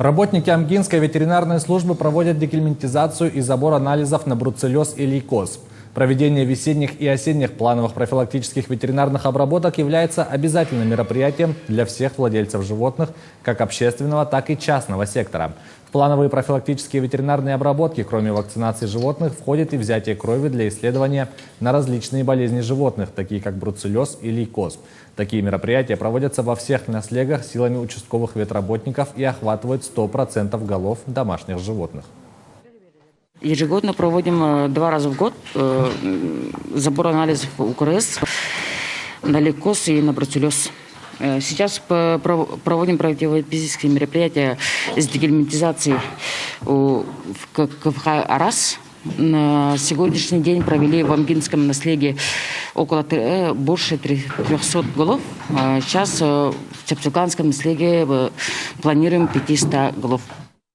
Работники Амгинской ветеринарной службы проводят декельминтизацию и забор анализов на бруцеллез и лейкоз. Проведение весенних и осенних плановых профилактических ветеринарных обработок является обязательным мероприятием для всех владельцев животных, как общественного, так и частного сектора. В плановые профилактические ветеринарные обработки, кроме вакцинации животных, входит и взятие крови для исследования на различные болезни животных, такие как бруцеллез и лейкоз. Такие мероприятия проводятся во всех наслегах силами участковых ветработников и охватывают 100% голов домашних животных. Ежегодно проводим 2 раза в год забор анализов УКРС на лейкоз и на бруцеллез. Сейчас проводим противоэпизодические мероприятия с декельминтизацией в КФХ «Арас». На сегодняшний день провели в Амгинском наслеге больше 300 голов. Сейчас в Чапчелганском наслеге планируем 500 голов.